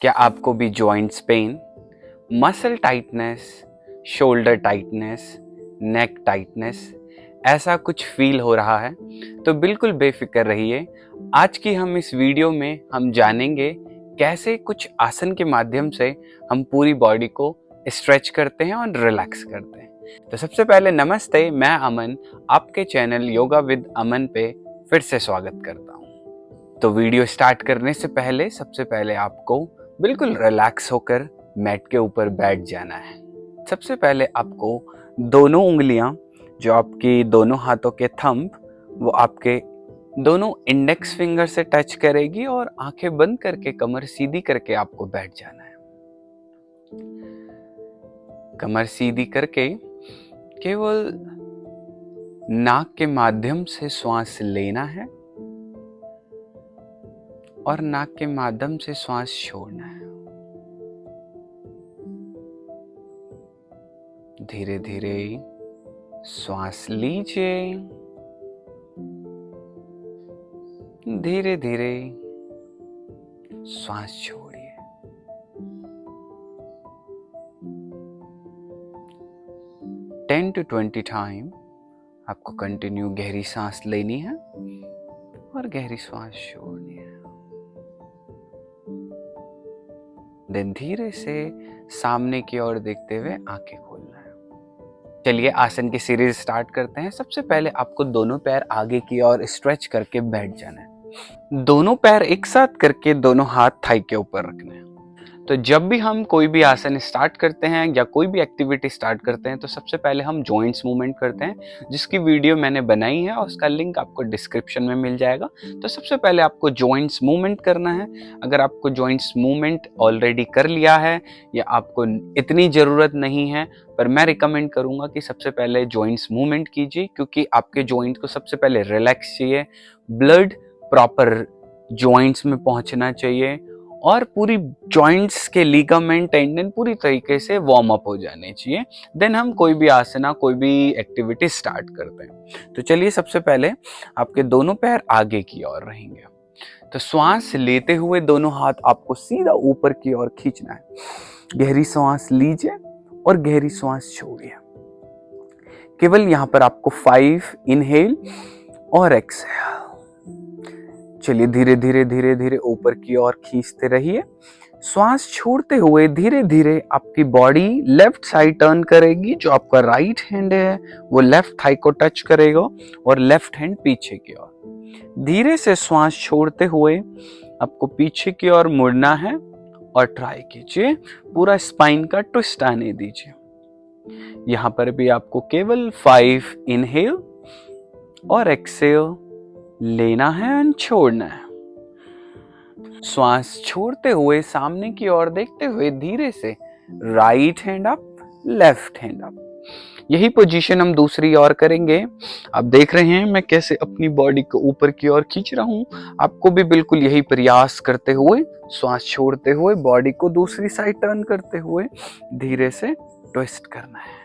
क्या आपको भी joints pain, muscle tightness, shoulder tightness, neck tightness ऐसा कुछ फील हो रहा है? तो बिल्कुल बेफिक्र रहिए। आज की हम इस वीडियो में हम जानेंगे कैसे कुछ आसन के माध्यम से हम पूरी बॉडी को स्ट्रेच करते हैं और रिलैक्स करते हैं। तो सबसे पहले नमस्ते, मैं अमन आपके चैनल योगा विद अमन पे फिर से स्वागत करता हूँ। तो वीडियो स्टार्ट करने से पहले सबसे पहले आपको बिल्कुल रिलैक्स होकर मैट के ऊपर बैठ जाना है। सबसे पहले आपको दोनों उंगलियां, जो आपकी दोनों हाथों के थंब, वो आपके दोनों इंडेक्स फिंगर से टच करेगी और आंखें बंद करके कमर सीधी करके आपको बैठ जाना है। कमर सीधी करके केवल नाक के माध्यम से श्वास लेना है और नाक के माध्यम से श्वास छोड़ना है। धीरे धीरे श्वास लीजिए, धीरे धीरे श्वास छोड़िए। टेन to 20 टाइम आपको कंटिन्यू गहरी सांस लेनी है और गहरी श्वास छोड़नी है। देन धीरे से सामने की ओर देखते हुए आंखें खोलना है। चलिए आसन की सीरीज स्टार्ट करते हैं। सबसे पहले आपको दोनों पैर आगे की ओर स्ट्रेच करके बैठ जाना है। दोनों पैर एक साथ करके दोनों हाथ थाई के ऊपर रखने हैं। तो जब भी हम कोई भी आसन स्टार्ट करते हैं या कोई भी एक्टिविटी स्टार्ट करते हैं तो सबसे पहले हम जॉइंट्स मूवमेंट करते हैं, जिसकी वीडियो मैंने बनाई है और उसका लिंक आपको डिस्क्रिप्शन में मिल जाएगा। तो सबसे पहले आपको जॉइंट्स मूवमेंट करना है। अगर आपको जॉइंट्स मूवमेंट ऑलरेडी कर लिया है या आपको इतनी ज़रूरत नहीं है, पर मैं रिकमेंड करूंगा कि सबसे पहले जॉइंट्स मूवमेंट कीजिए, क्योंकि आपके जॉइंट को सबसे पहले रिलैक्स चाहिए, ब्लड प्रॉपर जॉइंट्स में पहुंचना चाहिए और पूरी जॉइंट्स के लिगामेंट टेंडन पूरी तरीके से वार्म अप हो जाने चाहिए। देन हम कोई भी आसना, कोई भी एक्टिविटी स्टार्ट करते हैं। तो चलिए सबसे पहले आपके दोनों पैर आगे की ओर रहेंगे। तो श्वास लेते हुए दोनों हाथ आपको सीधा ऊपर की ओर खींचना है। गहरी श्वास लीजिए और गहरी श्वास छोड़िए। केवल यहां पर आपको 5 इनहेल और एक्सहेल। चलिए धीरे धीरे धीरे धीरे ऊपर की ओर खींचते रहिए। श्वास छोड़ते हुए धीरे धीरे आपकी बॉडी लेफ्ट साइड टर्न करेगी। जो आपका राइट हैंड है वो लेफ्ट थाई को टच करेगा और लेफ्ट हैंड पीछे की ओर। धीरे से श्वास छोड़ते हुए आपको पीछे की ओर मुड़ना है और ट्राई कीजिए, पूरा स्पाइन का ट्विस्ट आने दीजिए। यहां पर भी आपको केवल 5 इनहेल और एक्सहेल लेना है और छोड़ना है। श्वास छोड़ते हुए सामने की ओर देखते हुए धीरे से right hand up, left hand up. यही पोजीशन हम दूसरी ओर करेंगे। आप देख रहे हैं मैं कैसे अपनी बॉडी को ऊपर की ओर खींच रहा हूं। आपको भी बिल्कुल यही प्रयास करते हुए श्वास छोड़ते हुए बॉडी को दूसरी साइड टर्न करते हुए धीरे से ट्विस्ट करना है।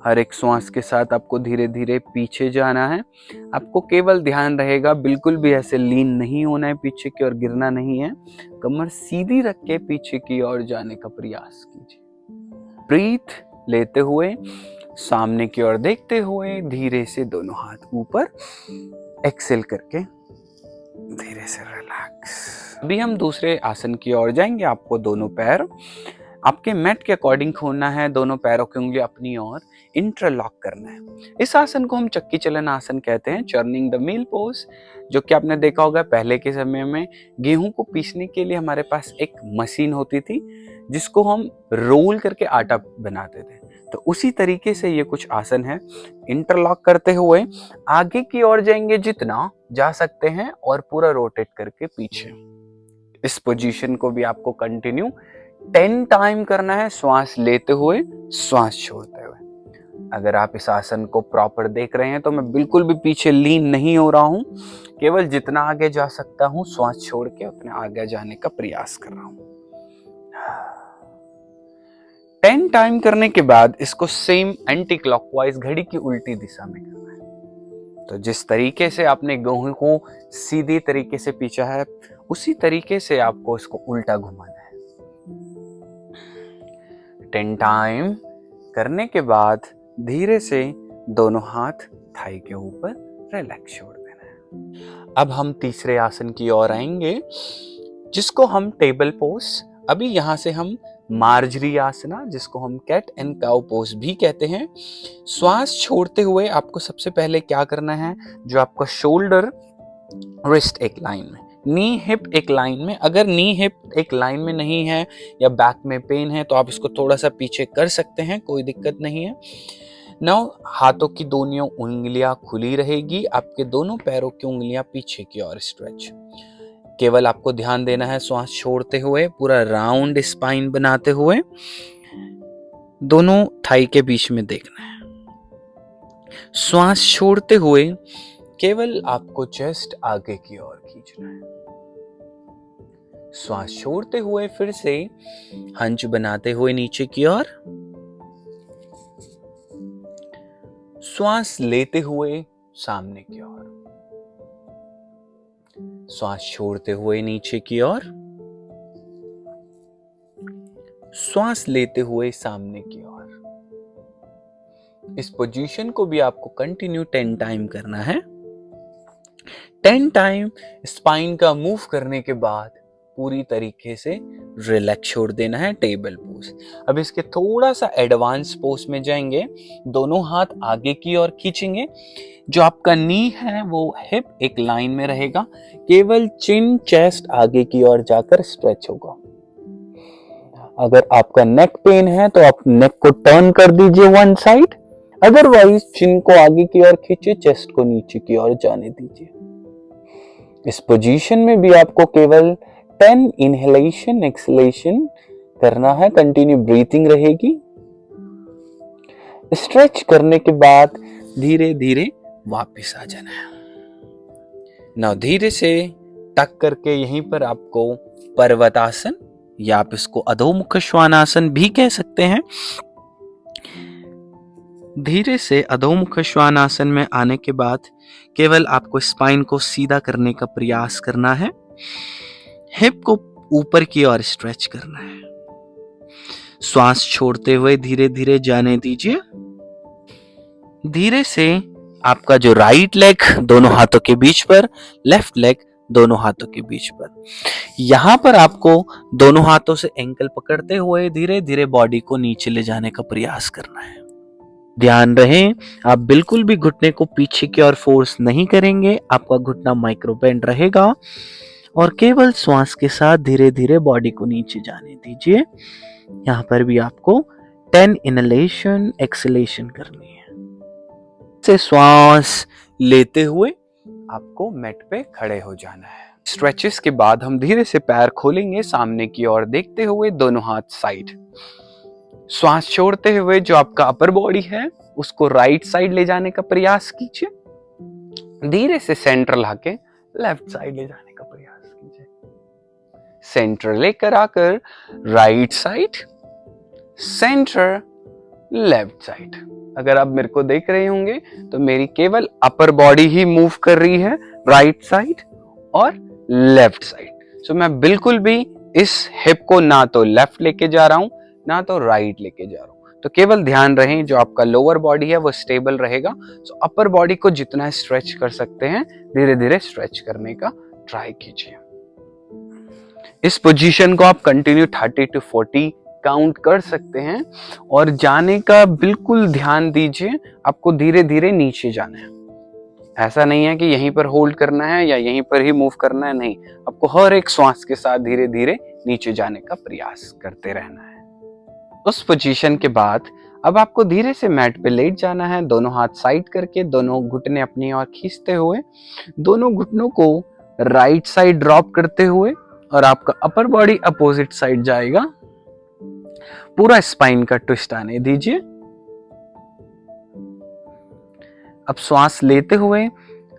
हर एक श्वास के साथ आपको धीरे धीरे पीछे जाना है। आपको केवल ध्यान रहेगा, बिल्कुल भी ऐसे लीन नहीं होना है पीछे की ओर, गिरना नहीं है। कमर सीधी रख के पीछे की ओर जाने का प्रयास कीजिए। ब्रीथ लेते हुए सामने की ओर देखते हुए धीरे से दोनों हाथ ऊपर, एक्सेल करके धीरे से रिलैक्स। अभी हम दूसरे आसन की ओर जाएंगे। आपको दोनों पैर आपके मैट के अकॉर्डिंग खोलना है। दोनों पैरों की उंगली अपनी ओर इंटरलॉक करना है। इस आसन को हम चक्की चलन आसन कहते हैं, चर्निंग द मील पोज, जो कि आपने देखा होगा पहले के समय में गेहूं को पीसने के लिए हमारे पास एक मशीन होती थी जिसको हम रोल करके आटा बनाते थे। तो उसी तरीके से ये कुछ आसन है। इंटरलॉक करते हुए आगे की ओर जाएंगे जितना जा सकते हैं और पूरा रोटेट करके पीछे। इस पोजीशन को भी आपको कंटिन्यू 10 टाइम करना है, श्वास लेते हुए श्वास छोड़ते हुए। अगर आप इस आसन को प्रॉपर देख रहे हैं तो मैं बिल्कुल भी पीछे लीन नहीं हो रहा हूं, केवल जितना आगे जा सकता हूं श्वास छोड़ के उतना आगे जाने का प्रयास कर रहा हूं। 10 टाइम करने के बाद इसको सेम एंटी क्लॉकवाइज, घड़ी की उल्टी दिशा में करना है। तो जिस तरीके से आपने गेहूं को सीधी तरीके से पीछा है उसी तरीके से आपको इसको उल्टा घुमाना है। 10 टाइम करने के बाद धीरे से दोनों हाथ थाई के ऊपर रिलैक्स छोड़ देना है। अब हम तीसरे आसन की ओर आएंगे, जिसको हम टेबल पोज, अभी यहां से हम मार्जरी आसना, जिसको हम कैट एंड काउ पोज भी कहते हैं। श्वास छोड़ते हुए आपको सबसे पहले क्या करना है, जो आपका शोल्डर रिस्ट एक लाइन में, नी हिप एक लाइन में। अगर नी हिप एक लाइन में नहीं है या बैक में पेन है तो आप इसको थोड़ा सा पीछे कर सकते हैं, कोई दिक्कत नहीं है। नाउ हाथों की दोनों उंगलियां खुली रहेगी, आपके दोनों पैरों की उंगलियां पीछे की ओर स्ट्रेच। केवल आपको ध्यान देना है श्वास छोड़ते हुए, पूरा राउंड स्पाइन बनाते हुए दोनों थाई के बीच में देखना है। श्वास छोड़ते हुए केवल आपको चेस्ट आगे की ओर खींचना है। श्वास छोड़ते हुए फिर से हंच बनाते हुए नीचे की ओर। श्वास लेते हुए सामने की ओर। श्वास छोड़ते हुए नीचे की ओर। श्वास लेते हुए सामने की ओर। इस पोजीशन को भी आपको कंटिन्यू 10 टाइम करना है। 10 टाइम स्पाइन का मूव करने के बाद पूरी तरीके से रिलैक्स छोड़ देना है, टेबल पोज। अब इसके थोड़ा सा एडवांस पोज में जाएंगे, दोनों हाथ आगे की ओर खींचेंगे, जो आपका नी है वो हिप एक लाइन में रहेगा, केवल चिन चेस्ट आगे की ओर जाकर स्ट्रेच होगा। अगर आपका नेक पेन है तो आप नेक को टर्न कर दीजिए वन साइड, अदरवाइज चिन को आगे की ओर खींचिए, चेस्ट को नीचे की ओर जाने दीजिए। इस पोजीशन में भी आपको केवल 10 इनहेलेशन एक्सलेशन करना है, कंटिन्यू ब्रीथिंग रहेगी। स्ट्रेच करने के बाद धीरे धीरे वापस आ जाना है। नाउ धीरे से टक करके यहीं पर आपको पर्वतासन, या आप इसको अधोमुख श्वानासन भी कह सकते हैं, धीरे से अधोमुख श्वानासन में आने के बाद केवल आपको स्पाइन को सीधा करने का प्रयास करना है, हिप को ऊपर की ओर स्ट्रेच करना है। श्वास छोड़ते हुए धीरे धीरे जाने दीजिए। धीरे से आपका जो राइट लेग दोनों हाथों के बीच पर, लेफ्ट लेग दोनों हाथों के बीच पर, यहां पर आपको दोनों हाथों से एंकल पकड़ते हुए धीरे धीरे बॉडी को नीचे ले जाने का प्रयास करना है। ध्यान रहे आप बिल्कुल भी घुटने को पीछे की ओर फोर्स नहीं करेंगे, आपका घुटना माइक्रो बेंड रहेगा और केवल श्वास के साथ धीरे धीरे बॉडी को नीचे जाने दीजिए। यहां पर भी आपको 10 इनहेलेशन एक्सहेलेशन करनी है। से श्वास लेते हुए आपको मैट पे खड़े हो जाना है। स्ट्रेचेस के बाद हम धीरे से पैर खोलेंगे, सामने की ओर देखते हुए दोनों हाथ साइड। श्वास छोड़ते हुए जो आपका अपर बॉडी है उसको राइट साइड ले जाने का प्रयास कीजिए। धीरे से सेंटर लाके लेफ्ट साइड ले जाने का प्रयास कीजिए। सेंटर लेकर आकर right side, centre, left side. अगर आप मेरे को देख रहे होंगे तो मेरी केवल अपर बॉडी ही मूव कर रही है राइट साइड और लेफ्ट साइड। सो मैं बिल्कुल भी इस हिप को ना तो लेफ्ट लेके जा रहा हूं ना तो राइट लेके जा रहा हूं। तो केवल ध्यान रहे जो आपका लोअर बॉडी है वो स्टेबल रहेगा। सो अपर बॉडी को जितना स्ट्रेच कर सकते हैं धीरे धीरे स्ट्रेच करने का ट्राई कीजिए। इस पोजीशन को आप कंटिन्यू 30 to 40 काउंट कर सकते हैं और जाने का बिल्कुल ध्यान दीजिए, आपको धीरे धीरे नीचे जाना है। ऐसा नहीं है कि यहीं पर होल्ड करना है या यहीं पर ही मूव करना है, नहीं, आपको हर एक श्वास के साथ धीरे धीरे नीचे जाने का प्रयास करते रहना है। उस पोजीशन के बाद अब आपको धीरे से मैट पे लेट जाना है, दोनों हाथ साइड करके, दोनों घुटने अपनी ओर खींचते हुए, दोनों घुटनों को राइट साइड ड्रॉप करते हुए और आपका अपर बॉडी अपोजिट साइड जाएगा। पूरा स्पाइन का ट्विस्ट आने दीजिए। अब श्वास लेते हुए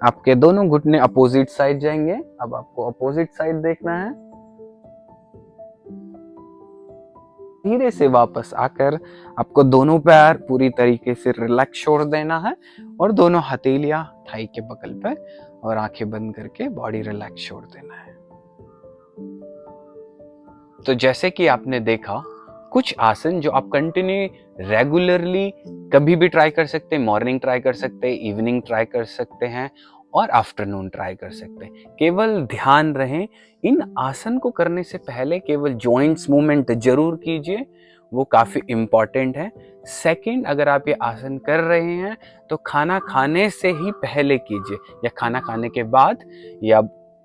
आपके दोनों घुटने अपोजिट साइड जाएंगे। अब आपको अपोजिट साइड देखना है। धीरे से वापस आकर आपको दोनों पैर पूरी तरीके से रिलैक्स छोड़ देना है और दोनों हथेलियां थाई के बगल पर और आंखें बंद करके बॉडी रिलैक्स छोड़ देना है। तो जैसे कि आपने देखा, कुछ आसन जो आप कंटिन्यू रेगुलरली कभी भी ट्राई कर सकते हैं, मॉर्निंग ट्राई कर सकते हैं, इवनिंग ट्राई कर सकते हैं और आफ्टरनून ट्राई कर सकते हैं। केवल ध्यान रहे, इन आसन को करने से पहले केवल जॉइंट्स मूवमेंट जरूर कीजिए, वो काफ़ी इम्पॉर्टेंट है। सेकंड, अगर आप ये आसन कर रहे हैं तो खाना खाने से ही पहले कीजिए, या खाना खाने के बाद, या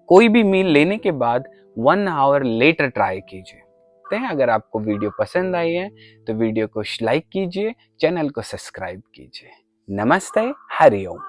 कोई भी मील लेने के बाद 1 आवर लेटर ट्राई कीजिए। अगर आपको वीडियो पसंद आई है तो वीडियो को लाइक कीजिए, चैनल को सब्सक्राइब कीजिए। नमस्ते, हरि ओम।